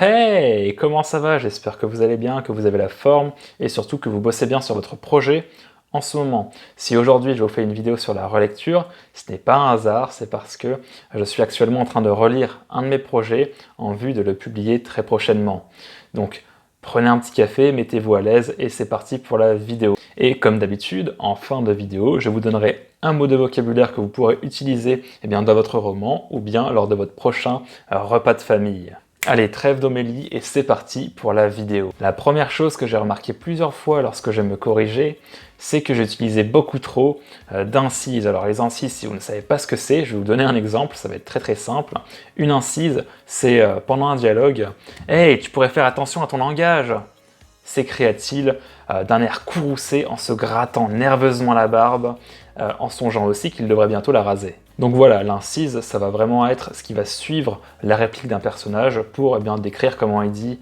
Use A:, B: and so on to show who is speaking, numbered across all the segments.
A: Hey, comment ça va? J'espère que vous allez bien, que vous avez la forme et surtout que vous bossez bien sur votre projet en ce moment. Si aujourd'hui je vous fais une vidéo sur la relecture, ce n'est pas un hasard, c'est parce que je suis actuellement en train de relire un de mes projets en vue de le publier très prochainement. Donc prenez un petit café, mettez-vous à l'aise et c'est parti pour la vidéo. Et comme d'habitude, en fin de vidéo, je vous donnerai un mot de vocabulaire que vous pourrez utiliser dans votre roman ou bien lors de votre prochain repas de famille. Allez, trêve d'homélie et c'est parti pour la vidéo. La première chose que j'ai remarqué plusieurs fois lorsque je me corrigeais, c'est que j'utilisais beaucoup trop d'incises. Alors les incises, si vous ne savez pas ce que c'est, je vais vous donner un exemple, ça va être très simple. Une incise, c'est pendant un dialogue, « Hey, tu pourrais faire attention à ton langage !» s'écria-t-il d'un air courroucé en se grattant nerveusement la barbe, en songeant aussi qu'il devrait bientôt la raser. Donc voilà, l'incise, ça va vraiment être ce qui va suivre la réplique d'un personnage pour décrire comment il dit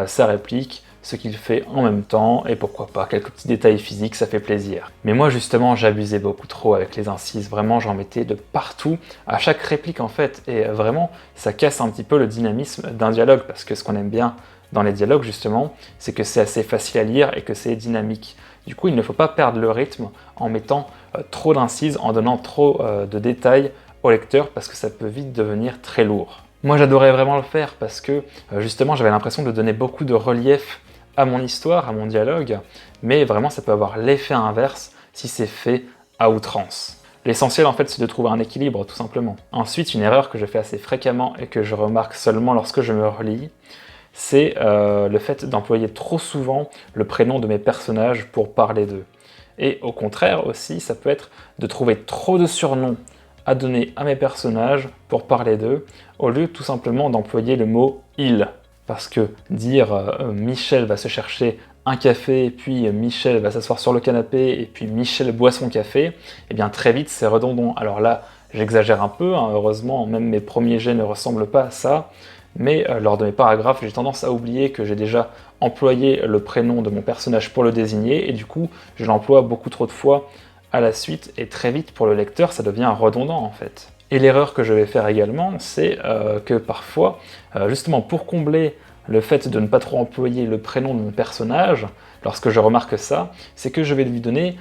A: sa réplique, ce qu'il fait en même temps, et pourquoi pas quelques petits détails physiques, ça fait plaisir. Mais moi justement, j'abusais beaucoup trop avec les incises, vraiment j'en mettais de partout, à chaque réplique en fait, et vraiment ça casse un petit peu le dynamisme d'un dialogue, parce que ce qu'on aime bien dans les dialogues justement, c'est que c'est assez facile à lire et que c'est dynamique. Du coup, il ne faut pas perdre le rythme en mettant trop d'incises, en donnant trop de détails au lecteur, parce que ça peut vite devenir très lourd. Moi, j'adorais vraiment le faire parce que justement, j'avais l'impression de donner beaucoup de relief à mon histoire, à mon dialogue, mais vraiment, ça peut avoir l'effet inverse si c'est fait à outrance. L'essentiel, en fait, c'est de trouver un équilibre, tout simplement. Ensuite, une erreur que je fais assez fréquemment et que je remarque seulement lorsque je me relis, c'est le fait d'employer trop souvent le prénom de mes personnages pour parler d'eux. Et au contraire aussi, ça peut être de trouver trop de surnoms à donner à mes personnages pour parler d'eux, au lieu tout simplement d'employer le mot « il ». Parce que dire Michel va se chercher un café, et puis Michel va s'asseoir sur le canapé, et puis Michel boit son café, et bien très vite c'est redondant. Alors là, j'exagère un peu, hein, heureusement, même mes premiers jets ne ressemblent pas à ça, mais lors de mes paragraphes, j'ai tendance à oublier que j'ai déjà employé le prénom de mon personnage pour le désigner, et du coup, je l'emploie beaucoup trop de fois à la suite, et très vite, pour le lecteur, ça devient redondant en fait. Et l'erreur que je vais faire également, c'est que parfois, justement pour combler le fait de ne pas trop employer le prénom de mon personnage, lorsque je remarque ça, c'est que je vais lui donner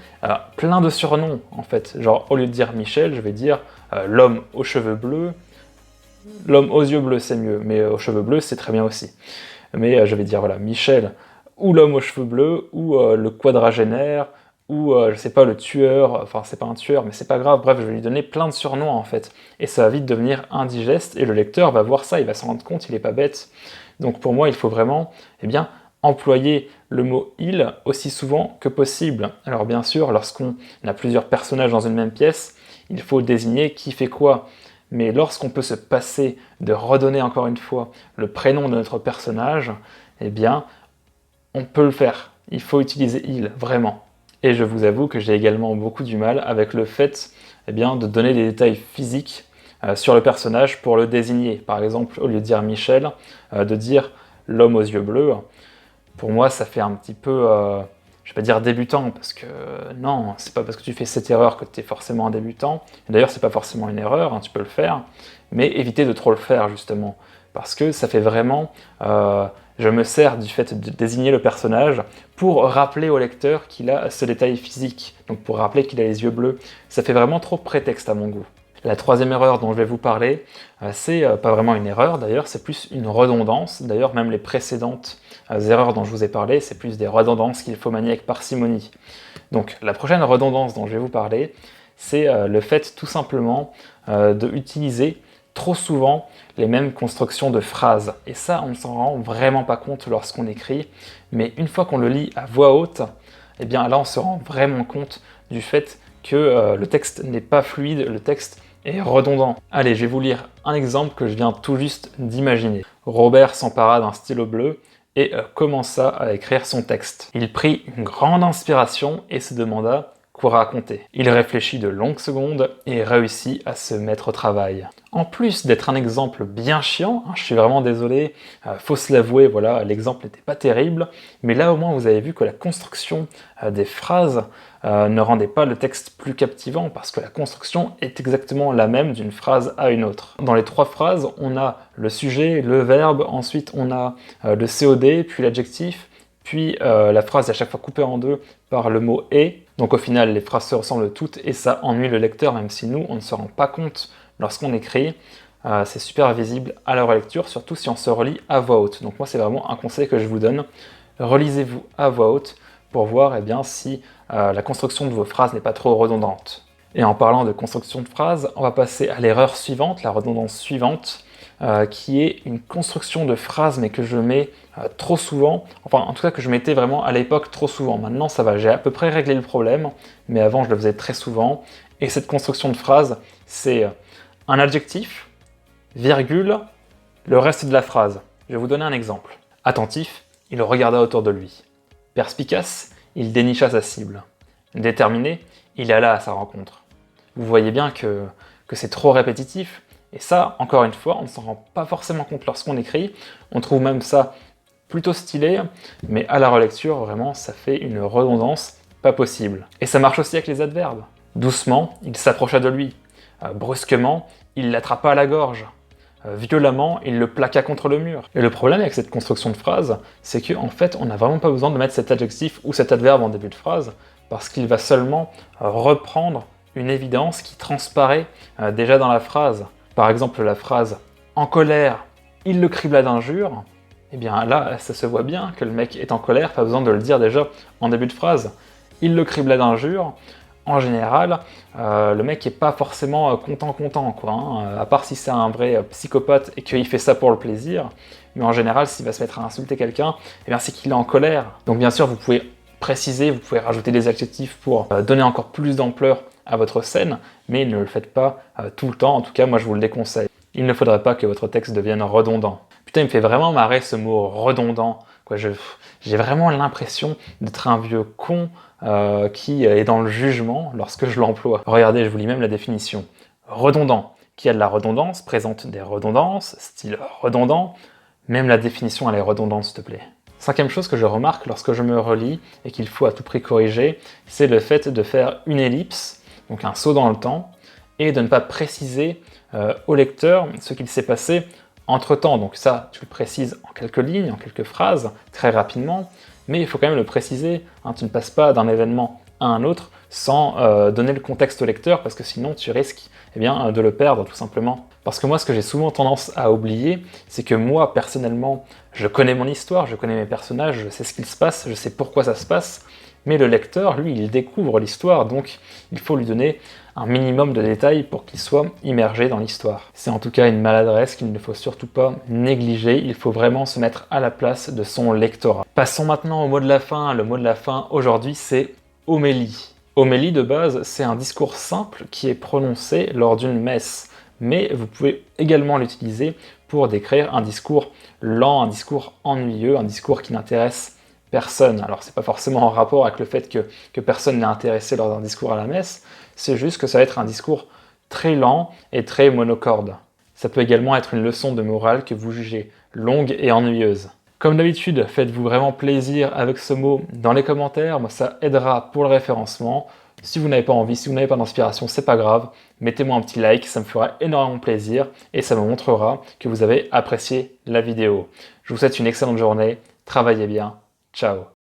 A: plein de surnoms en fait. Genre, au lieu de dire Michel, je vais dire l'homme aux cheveux bleus. L'homme aux yeux bleus, c'est mieux, mais aux cheveux bleus, c'est très bien aussi. Mais je vais dire, voilà, Michel, ou l'homme aux cheveux bleus, ou le quadragénaire, ou, je sais pas, le tueur, enfin, c'est pas un tueur, mais c'est pas grave, bref, je vais lui donner plein de surnoms, en fait. Et ça va vite devenir indigeste, et le lecteur va voir ça, il va s'en rendre compte, il est pas bête. Donc pour moi, il faut vraiment, employer le mot « il » aussi souvent que possible. Alors bien sûr, lorsqu'on a plusieurs personnages dans une même pièce, il faut désigner qui fait quoi. Mais lorsqu'on peut se passer de redonner encore une fois le prénom de notre personnage, on peut le faire. Il faut utiliser « il », vraiment. Et je vous avoue que j'ai également beaucoup du mal avec le fait de donner des détails physiques sur le personnage pour le désigner. Par exemple, au lieu de dire Michel, de dire l'homme aux yeux bleus. Pour moi, ça fait un petit peu... je vais pas dire débutant, parce que non, c'est pas parce que tu fais cette erreur que tu es forcément un débutant. D'ailleurs, c'est pas forcément une erreur, hein, tu peux le faire, mais éviter de trop le faire, justement. Parce que ça fait vraiment... je me sers du fait de désigner le personnage pour rappeler au lecteur qu'il a ce détail physique, donc pour rappeler qu'il a les yeux bleus. Ça fait vraiment trop prétexte à mon goût. La troisième erreur dont je vais vous parler, c'est pas vraiment une erreur d'ailleurs, c'est plus une redondance. D'ailleurs, même les précédentes erreurs dont je vous ai parlé, c'est plus des redondances qu'il faut manier avec parcimonie. Donc la prochaine redondance dont je vais vous parler, c'est le fait tout simplement d'utiliser trop souvent les mêmes constructions de phrases. Et ça, on ne s'en rend vraiment pas compte lorsqu'on écrit, mais une fois qu'on le lit à voix haute, là on se rend vraiment compte du fait que le texte n'est pas fluide, le texte est redondant. Allez, je vais vous lire un exemple que je viens tout juste d'imaginer. Robert s'empara d'un stylo bleu et commença à écrire son texte. Il prit une grande inspiration et se demanda « quoi raconter. Il réfléchit de longues secondes et réussit à se mettre au travail. En plus d'être un exemple bien chiant, je suis vraiment désolé, faut se l'avouer, voilà, l'exemple n'était pas terrible, mais là au moins vous avez vu que la construction des phrases ne rendait pas le texte plus captivant parce que la construction est exactement la même d'une phrase à une autre. Dans les 3 phrases, on a le sujet, le verbe, ensuite on a le COD, puis l'adjectif, puis la phrase est à chaque fois coupée en 2 par le mot « et ». Donc au final, les phrases se ressemblent toutes et ça ennuie le lecteur, même si nous, on ne se rend pas compte lorsqu'on écrit. C'est super visible à la relecture, surtout si on se relit à voix haute. Donc moi, c'est vraiment un conseil que je vous donne. Relisez-vous à voix haute pour voir si la construction de vos phrases n'est pas trop redondante. Et en parlant de construction de phrases, on va passer à l'erreur suivante, la redondance suivante, qui est une construction de phrases mais que je mets trop souvent, enfin en tout cas que je mettais vraiment à l'époque trop souvent. Maintenant ça va, j'ai à peu près réglé le problème, mais avant je le faisais très souvent. Et cette construction de phrase, c'est un adjectif, virgule, le reste de la phrase. Je vais vous donner un exemple. Attentif, il regarda autour de lui. Perspicace, il dénicha sa cible. Déterminé, il alla à sa rencontre. Vous voyez bien que c'est trop répétitif. Et ça, encore une fois, on ne s'en rend pas forcément compte lorsqu'on écrit. On trouve même ça plutôt stylé, mais à la relecture, vraiment, ça fait une redondance pas possible. Et ça marche aussi avec les adverbes. Doucement, il s'approcha de lui. Brusquement, il l'attrapa à la gorge. Violemment, il le plaqua contre le mur. Et le problème avec cette construction de phrase, c'est qu'en fait, on n'a vraiment pas besoin de mettre cet adjectif ou cet adverbe en début de phrase, parce qu'il va seulement reprendre une évidence qui transparaît déjà dans la phrase. Par exemple, la phrase « en colère, il le cribla d'injures », eh bien là, ça se voit bien que le mec est en colère, pas besoin de le dire déjà en début de phrase. « Il le cribla d'injures », en général, le mec est pas forcément content, quoi, à part si c'est un vrai psychopathe et qu'il fait ça pour le plaisir. Mais en général, s'il va se mettre à insulter quelqu'un, eh bien c'est qu'il est en colère. Donc bien sûr, vous pouvez préciser, vous pouvez rajouter des adjectifs pour donner encore plus d'ampleur à votre scène, mais ne le faites pas tout le temps, en tout cas moi je vous le déconseille. Il ne faudrait pas que votre texte devienne redondant. Putain, il me fait vraiment marrer ce mot redondant. J'ai vraiment l'impression d'être un vieux con qui est dans le jugement lorsque je l'emploie. Regardez, je vous lis même la définition. Redondant, qui a de la redondance, présente des redondances, style redondant. Même la définition, elle est redondante, s'il te plaît. 5e chose que je remarque lorsque je me relis et qu'il faut à tout prix corriger, c'est le fait de faire une ellipse, donc un saut dans le temps, et de ne pas préciser au lecteur ce qu'il s'est passé entre-temps. Donc ça, tu le précises en quelques lignes, en quelques phrases, très rapidement, mais il faut quand même le préciser. Tu ne passes pas d'un événement à un autre sans donner le contexte au lecteur, parce que sinon tu risques de le perdre tout simplement. Parce que moi, ce que j'ai souvent tendance à oublier, c'est que moi, personnellement, je connais mon histoire, je connais mes personnages, je sais ce qu'il se passe, je sais pourquoi ça se passe, mais le lecteur, lui, il découvre l'histoire, donc il faut lui donner un minimum de détails pour qu'il soit immergé dans l'histoire. C'est en tout cas une maladresse qu'il ne faut surtout pas négliger, il faut vraiment se mettre à la place de son lectorat. Passons maintenant au mot de la fin. Le mot de la fin aujourd'hui, c'est homélie. Homélie de base, c'est un discours simple qui est prononcé lors d'une messe. Mais vous pouvez également l'utiliser pour décrire un discours lent, un discours ennuyeux, un discours qui n'intéresse personne. Alors c'est pas forcément en rapport avec le fait que personne n'est intéressé lors d'un discours à la messe, c'est juste que ça va être un discours très lent et très monocorde. Ça peut également être une leçon de morale que vous jugez longue et ennuyeuse. Comme d'habitude, faites-vous vraiment plaisir avec ce mot dans les commentaires, moi ça aidera pour le référencement. Si vous n'avez pas envie, si vous n'avez pas d'inspiration, c'est pas grave, mettez-moi un petit like, ça me fera énormément plaisir et ça me montrera que vous avez apprécié la vidéo. Je vous souhaite une excellente journée, travaillez bien, ciao.